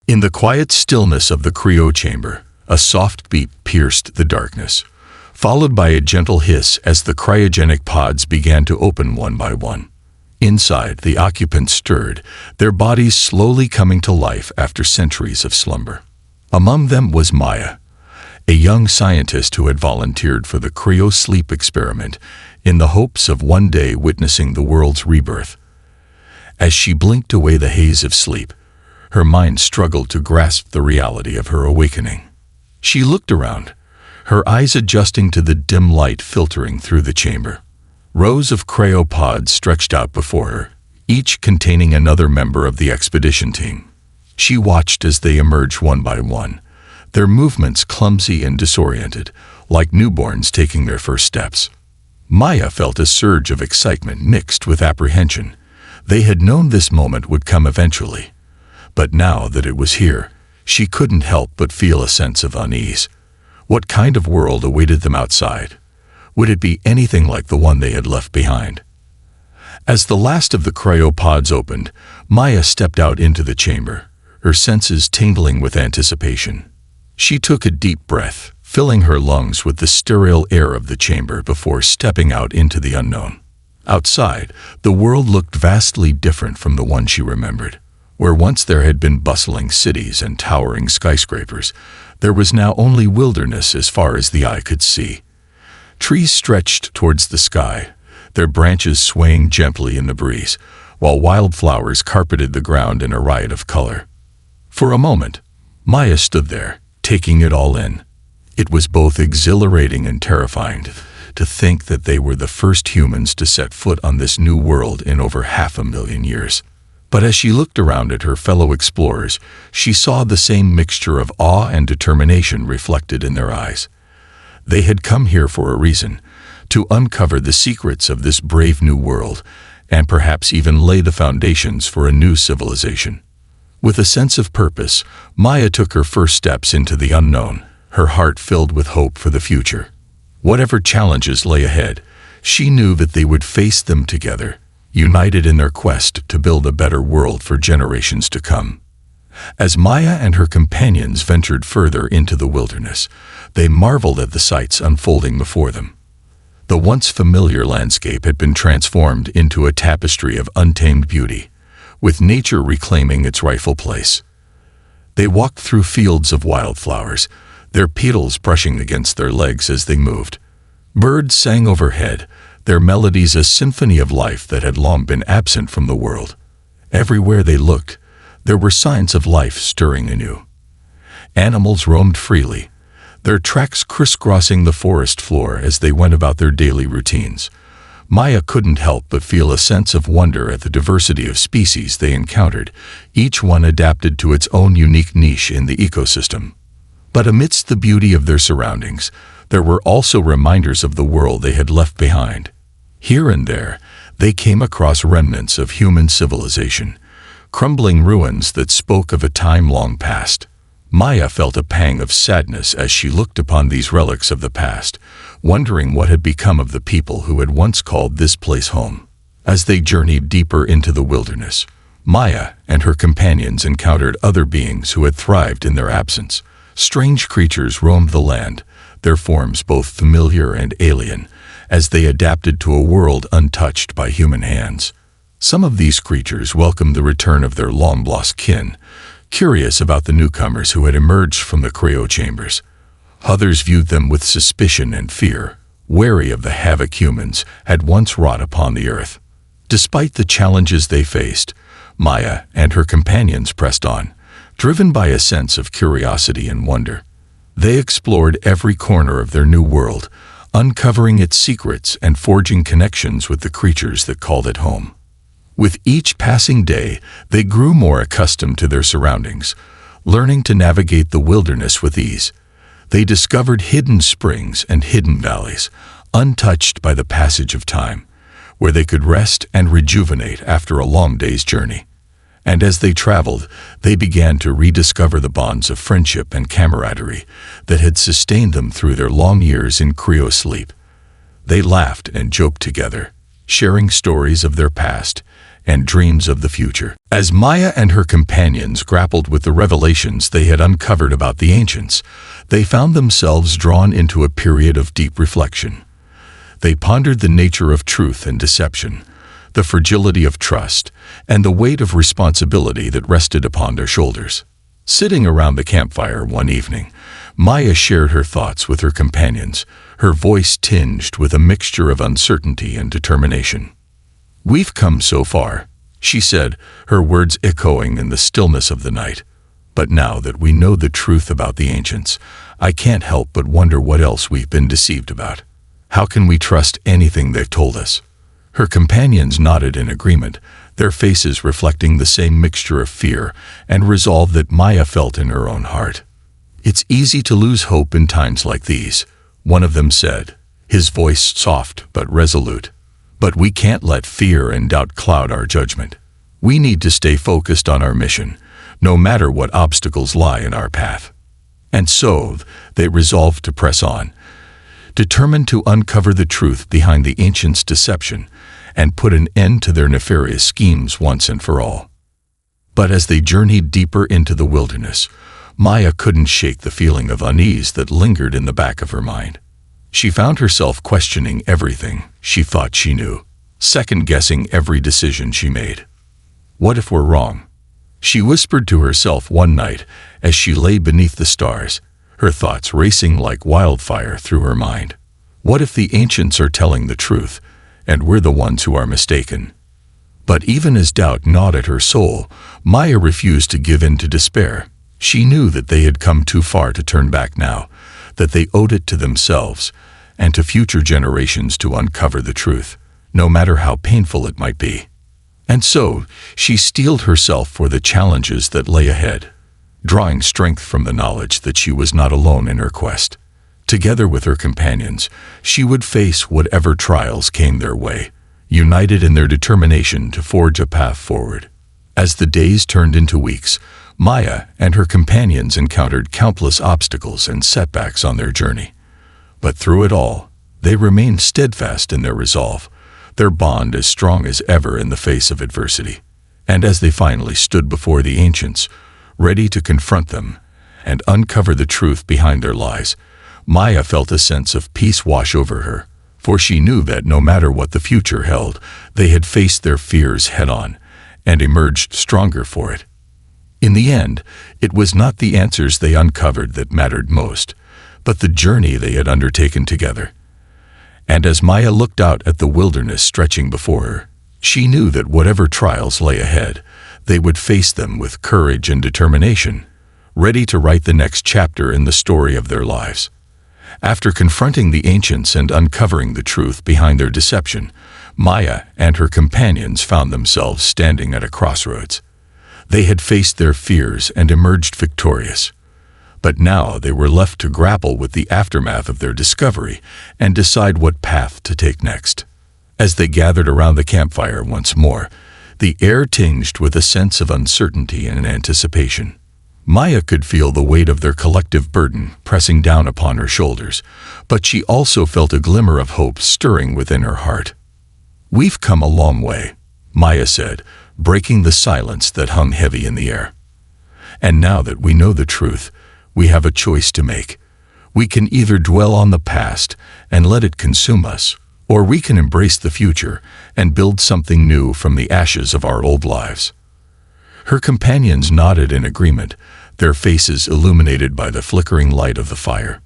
In the quiet stillness of the cryo chamber, a soft beep pierced the darkness, followed by a gentle hiss as the cryogenic pods began to open one by one. Inside, the occupants stirred, their bodies slowly coming to life after centuries of slumber. Among them was Maya, a young scientist who had volunteered for the cryo sleep experiment in the hopes of one day witnessing the world's rebirth. As she blinked away the haze of sleep, her mind struggled to grasp the reality of her awakening. She looked around, her eyes adjusting to the dim light filtering through the chamber. Rows of cryopods stretched out before her, each containing another member of the expedition team. She watched as they emerged one by one, their movements clumsy and disoriented, like newborns taking their first steps. Maya felt a surge of excitement mixed with apprehension. They had known this moment would come eventually, but now that it was here, she couldn't help but feel a sense of unease. What kind of world awaited them outside? Would it be anything like the one they had left behind? As the last of the cryopods opened, Maya stepped out into the chamber, her senses tingling with anticipation. She took a deep breath, filling her lungs with the sterile air of the chamber before stepping out into the unknown. Outside, the world looked vastly different from the one she remembered. Where once there had been bustling cities and towering skyscrapers, there was now only wilderness as far as the eye could see. Trees stretched towards the sky, their branches swaying gently in the breeze, while wildflowers carpeted the ground in a riot of color. For a moment, Maya stood there, taking it all in. It was both exhilarating and terrifying to think that they were the first humans to set foot on this new world in over 500,000 years. But as she looked around at her fellow explorers, she saw the same mixture of awe and determination reflected in their eyes. They had come here for a reason, to uncover the secrets of this brave new world, and perhaps even lay the foundations for a new civilization. With a sense of purpose, Maya took her first steps into the unknown, her heart filled with hope for the future. Whatever challenges lay ahead, she knew that they would face them together, united in their quest to build a better world for generations to come. As Maya and her companions ventured further into the wilderness, they marveled at the sights unfolding before them. The once familiar landscape had been transformed into a tapestry of untamed beauty, with nature reclaiming its rightful place. They walked through fields of wildflowers, their petals brushing against their legs as they moved. Birds sang overhead, their melodies a symphony of life that had long been absent from the world. Everywhere they looked, there were signs of life stirring anew. Animals roamed freely, their tracks crisscrossing the forest floor as they went about their daily routines. Maya couldn't help but feel a sense of wonder at the diversity of species they encountered, each one adapted to its own unique niche in the ecosystem. But amidst the beauty of their surroundings, there were also reminders of the world they had left behind. Here and there, they came across remnants of human civilization, crumbling ruins that spoke of a time long past. Maya felt a pang of sadness as she looked upon these relics of the past, wondering what had become of the people who had once called this place home. As they journeyed deeper into the wilderness, Maya and her companions encountered other beings who had thrived in their absence. Strange creatures roamed the land, their forms both familiar and alien, as they adapted to a world untouched by human hands. Some of these creatures welcomed the return of their long-lost kin, curious about the newcomers who had emerged from the cryo chambers. Others viewed them with suspicion and fear, wary of the havoc humans had once wrought upon the earth. Despite the challenges they faced, Maya and her companions pressed on, driven by a sense of curiosity and wonder. They explored every corner of their new world, uncovering its secrets and forging connections with the creatures that called it home. With each passing day, they grew more accustomed to their surroundings, learning to navigate the wilderness with ease. They discovered hidden springs and hidden valleys, untouched by the passage of time, where they could rest and rejuvenate after a long day's journey. And as they traveled, they began to rediscover the bonds of friendship and camaraderie that had sustained them through their long years in cryo sleep. They laughed and joked together, sharing stories of their past and dreams of the future. As Maya and her companions grappled with the revelations they had uncovered about the ancients, they found themselves drawn into a period of deep reflection. They pondered the nature of truth and deception, the fragility of trust, and the weight of responsibility that rested upon their shoulders. Sitting around the campfire one evening, Maya shared her thoughts with her companions, her voice tinged with a mixture of uncertainty and determination. "We've come so far," she said, her words echoing in the stillness of the night. "But now that we know the truth about the ancients, I can't help but wonder what else we've been deceived about. How can we trust anything they've told us?" Her companions nodded in agreement, their faces reflecting the same mixture of fear and resolve that Maya felt in her own heart. "It's easy to lose hope in times like these," one of them said, his voice soft but resolute. "But we can't let fear and doubt cloud our judgment. We need to stay focused on our mission, no matter what obstacles lie in our path." And so they resolved to press on, determined to uncover the truth behind the ancients' deception and put an end to their nefarious schemes once and for all. But as they journeyed deeper into the wilderness, Maya couldn't shake the feeling of unease that lingered in the back of her mind. She found herself questioning everything she thought she knew, second-guessing every decision she made. "What if we're wrong?" she whispered to herself one night as she lay beneath the stars, her thoughts racing like wildfire through her mind. "What if the ancients are telling the truth, and we're the ones who are mistaken?" But even as doubt gnawed at her soul, Maya refused to give in to despair. She knew that they had come too far to turn back now, that they owed it to themselves and to future generations to uncover the truth, no matter how painful it might be. And so she steeled herself for the challenges that lay ahead, drawing strength from the knowledge that she was not alone in her quest. Together with her companions, she would face whatever trials came their way, united in their determination to forge a path forward. As the days turned into weeks, Maya and her companions encountered countless obstacles and setbacks on their journey. But through it all, they remained steadfast in their resolve, their bond as strong as ever in the face of adversity. And as they finally stood before the ancients, ready to confront them and uncover the truth behind their lies, Maya felt a sense of peace wash over her, for she knew that no matter what the future held, they had faced their fears head-on and emerged stronger for it. In the end, it was not the answers they uncovered that mattered most, but the journey they had undertaken together. And as Maya looked out at the wilderness stretching before her, she knew that whatever trials lay ahead, they would face them with courage and determination, ready to write the next chapter in the story of their lives. After confronting the ancients and uncovering the truth behind their deception, Maya and her companions found themselves standing at a crossroads. They had faced their fears and emerged victorious. But now they were left to grapple with the aftermath of their discovery and decide what path to take next. As they gathered around the campfire once more, the air tinged with a sense of uncertainty and anticipation. Maya could feel the weight of their collective burden pressing down upon her shoulders, but she also felt a glimmer of hope stirring within her heart. "We've come a long way," Maya said, breaking the silence that hung heavy in the air. "And now that we know the truth, we have a choice to make. We can either dwell on the past and let it consume us, or we can embrace the future and build something new from the ashes of our old lives." Her companions nodded in agreement, their faces illuminated by the flickering light of the fire.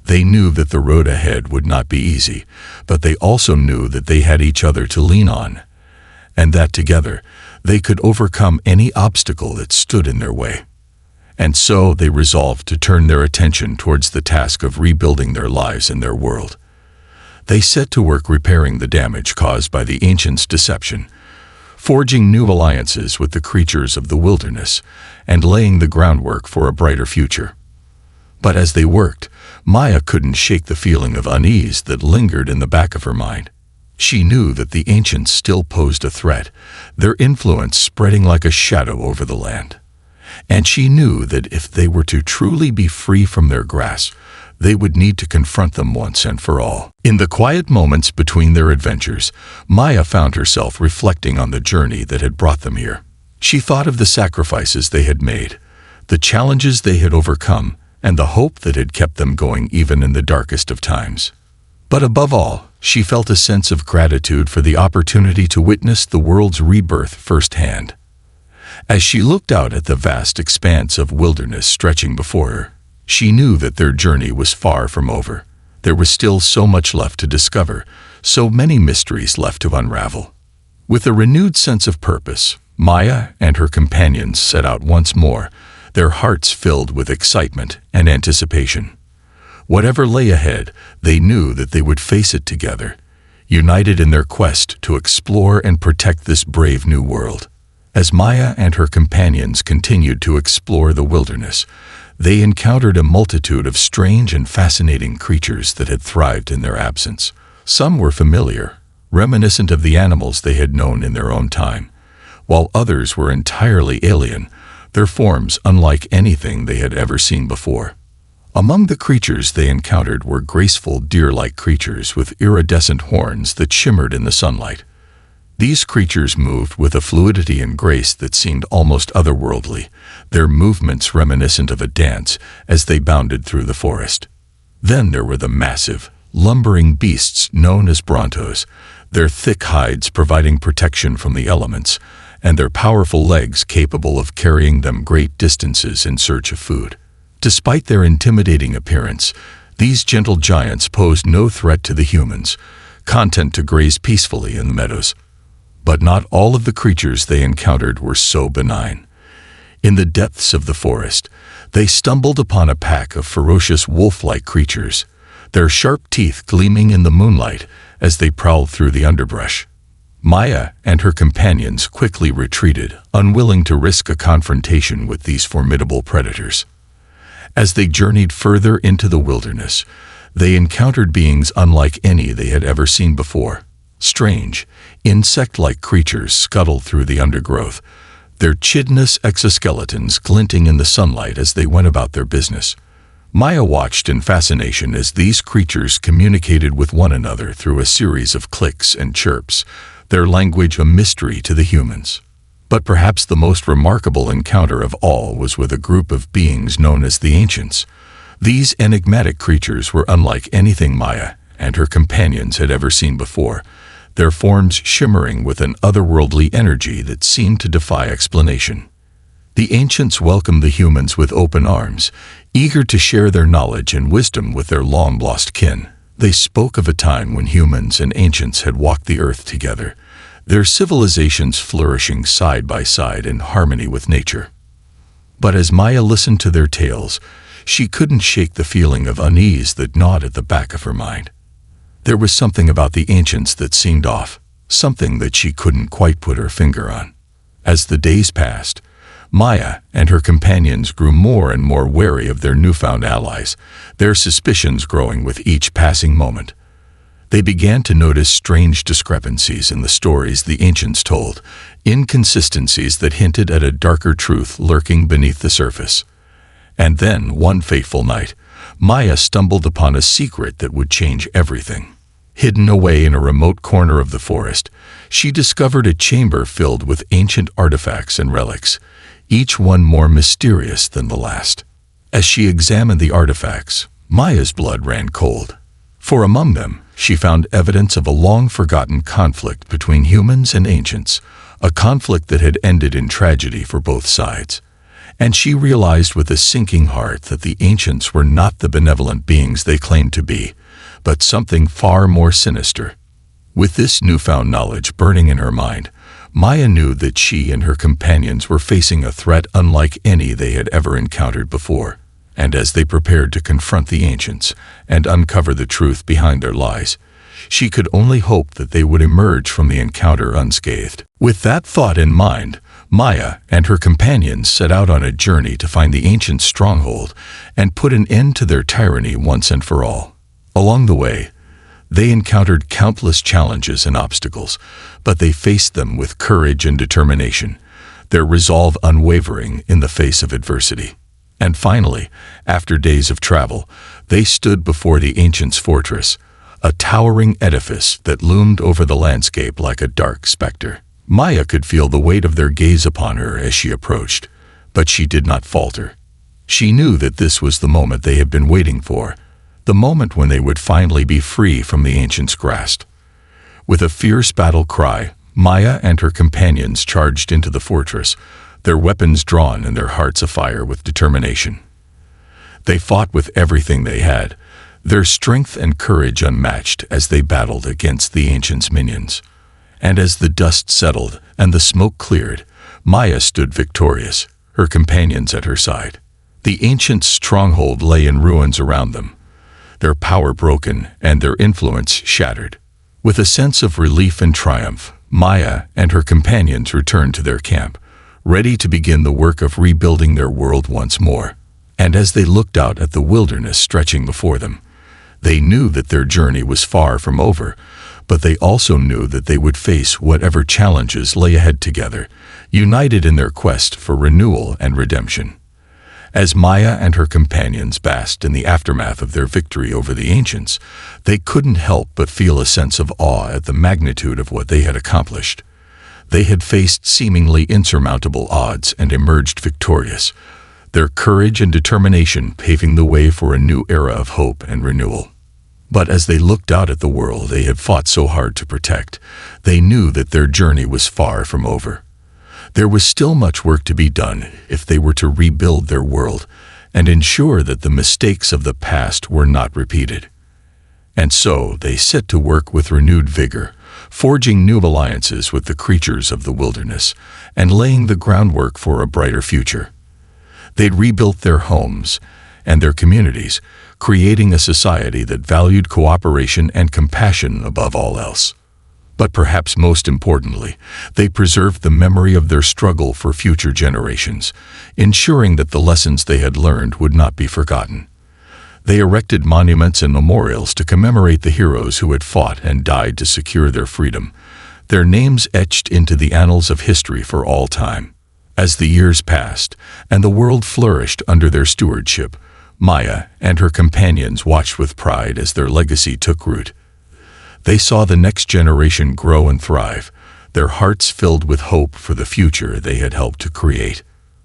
They knew that the road ahead would not be easy, but they also knew that they had each other to lean on, and that together they could overcome any obstacle that stood in their way. And so they resolved to turn their attention towards the task of rebuilding their lives and their world. They set to work repairing the damage caused by the ancients' deception, forging new alliances with the creatures of the wilderness, and laying the groundwork for a brighter future. But as they worked, Maya couldn't shake the feeling of unease that lingered in the back of her mind. She knew that the ancients still posed a threat, their influence spreading like a shadow over the land. And she knew that if they were to truly be free from their grasp, they would need to confront them once and for all. In the quiet moments between their adventures, Maya found herself reflecting on the journey that had brought them here. She thought of the sacrifices they had made, the challenges they had overcome, and the hope that had kept them going even in the darkest of times. But above all, she felt a sense of gratitude for the opportunity to witness the world's rebirth firsthand. As she looked out at the vast expanse of wilderness stretching before her, she knew that their journey was far from over. There was still so much left to discover, so many mysteries left to unravel. With a renewed sense of purpose, Maya and her companions set out once more, their hearts filled with excitement and anticipation. Whatever lay ahead, they knew that they would face it together, united in their quest to explore and protect this brave new world. As Maya and her companions continued to explore the wilderness, they encountered a multitude of strange and fascinating creatures that had thrived in their absence. Some were familiar, reminiscent of the animals they had known in their own time, while others were entirely alien, their forms unlike anything they had ever seen before. Among the creatures they encountered were graceful deer-like creatures with iridescent horns that shimmered in the sunlight. These creatures moved with a fluidity and grace that seemed almost otherworldly, their movements reminiscent of a dance as they bounded through the forest. Then there were the massive, lumbering beasts known as brontos, their thick hides providing protection from the elements, and their powerful legs capable of carrying them great distances in search of food. Despite their intimidating appearance, these gentle giants posed no threat to the humans, content to graze peacefully in the meadows. But not all of the creatures they encountered were so benign. In the depths of the forest, they stumbled upon a pack of ferocious wolf-like creatures, their sharp teeth gleaming in the moonlight as they prowled through the underbrush. Maya and her companions quickly retreated, unwilling to risk a confrontation with these formidable predators. As they journeyed further into the wilderness, they encountered beings unlike any they had ever seen before. Strange, insect-like creatures scuttled through the undergrowth, their chitinous exoskeletons glinting in the sunlight as they went about their business. Maya watched in fascination as these creatures communicated with one another through a series of clicks and chirps, their language a mystery to the humans. But perhaps the most remarkable encounter of all was with a group of beings known as the Ancients. These enigmatic creatures were unlike anything Maya and her companions had ever seen before, their forms shimmering with an otherworldly energy that seemed to defy explanation. The Ancients welcomed the humans with open arms, eager to share their knowledge and wisdom with their long-lost kin. They spoke of a time when humans and Ancients had walked the earth together, their civilizations flourishing side by side in harmony with nature. But as Maya listened to their tales, she couldn't shake the feeling of unease that gnawed at the back of her mind. There was something about the Ancients that seemed off, something that she couldn't quite put her finger on. As the days passed, Maya and her companions grew more and more wary of their newfound allies, their suspicions growing with each passing moment. They began to notice strange discrepancies in the stories the Ancients told, inconsistencies that hinted at a darker truth lurking beneath the surface. And then, one fateful night, Maya stumbled upon a secret that would change everything. Hidden away in a remote corner of the forest, she discovered a chamber filled with ancient artifacts and relics, each one more mysterious than the last. As she examined the artifacts, Maya's blood ran cold. For among them, she found evidence of a long-forgotten conflict between humans and Ancients, a conflict that had ended in tragedy for both sides. And she realized with a sinking heart that the Ancients were not the benevolent beings they claimed to be, but something far more sinister. With this newfound knowledge burning in her mind, Maya knew that she and her companions were facing a threat unlike any they had ever encountered before. And as they prepared to confront the Ancients and uncover the truth behind their lies, she could only hope that they would emerge from the encounter unscathed. With that thought in mind, Maya and her companions set out on a journey to find the Ancient stronghold and put an end to their tyranny once and for all. Along the way, they encountered countless challenges and obstacles, but they faced them with courage and determination, their resolve unwavering in the face of adversity. And finally, after days of travel, they stood before the ancient's fortress, a towering edifice that loomed over the landscape like a dark specter. Maya could feel the weight of their gaze upon her as she approached, but she did not falter. She knew that this was the moment they had been waiting for, the moment when they would finally be free from the ancient's grasp. With a fierce battle cry, Maya and her companions charged into the fortress, their weapons drawn and their hearts afire with determination. They fought with everything they had, their strength and courage unmatched as they battled against the ancient's minions. And as the dust settled and the smoke cleared, Maya stood victorious, her companions at her side. The ancient's stronghold lay in ruins around them, their power broken and their influence shattered. With a sense of relief and triumph, Maya and her companions returned to their camp, ready to begin the work of rebuilding their world once more. And as they looked out at the wilderness stretching before them, they knew that their journey was far from over, but they also knew that they would face whatever challenges lay ahead together, united in their quest for renewal and redemption. As Maya and her companions basked in the aftermath of their victory over the ancients, they couldn't help but feel a sense of awe at the magnitude of what they had accomplished. They had faced seemingly insurmountable odds and emerged victorious, their courage and determination paving the way for a new era of hope and renewal. But as they looked out at the world they had fought so hard to protect, they knew that their journey was far from over. There was still much work to be done if they were to rebuild their world and ensure that the mistakes of the past were not repeated. And so they set to work with renewed vigor, forging new alliances with the creatures of the wilderness and laying the groundwork for a brighter future. They'd rebuilt their homes and their communities, creating a society that valued cooperation and compassion above all else. But perhaps most importantly, they preserved the memory of their struggle for future generations, ensuring that the lessons they had learned would not be forgotten. They erected monuments and memorials to commemorate the heroes who had fought and died to secure their freedom, their names etched into the annals of history for all time. As the years passed and the world flourished under their stewardship, Maya and her companions watched with pride as their legacy took root. They saw the next generation grow and thrive, their hearts filled with hope for the future they had helped to create.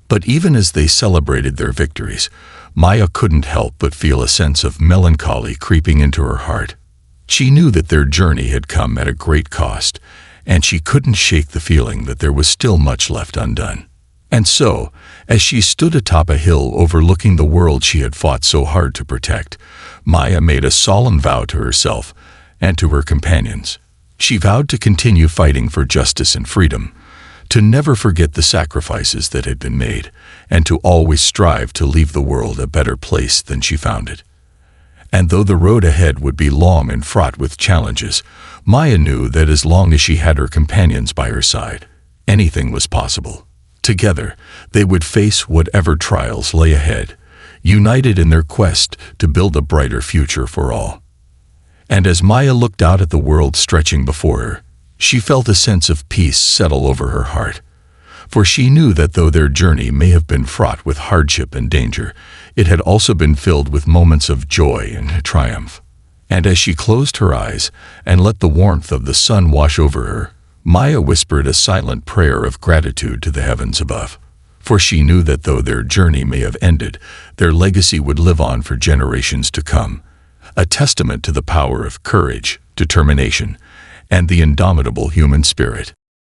But even as they celebrated their victories, Maya couldn't help but feel a sense of melancholy creeping into her heart. She knew that their journey had come at a great cost, and she couldn't shake the feeling that there was still much left undone. And so, as she stood atop a hill overlooking the world she had fought so hard to protect, Maya made a solemn vow to herself and to her companions. She vowed to continue fighting for justice and freedom, to never forget the sacrifices that had been made, and to always strive to leave the world a better place than she found it. And though the road ahead would be long and fraught with challenges, Maya knew that as long as she had her companions by her side, anything was possible. Together, they would face whatever trials lay ahead, united in their quest to build a brighter future for all. And as Maya looked out at the world stretching before her, she felt a sense of peace settle over her heart. For she knew that though their journey may have been fraught with hardship and danger, it had also been filled with moments of joy and triumph. And as she closed her eyes and let the warmth of the sun wash over her, Maya whispered a silent prayer of gratitude to the heavens above. For she knew that though their journey may have ended, their legacy would live on for generations to come, a testament to the power of courage, determination, and the indomitable human spirit.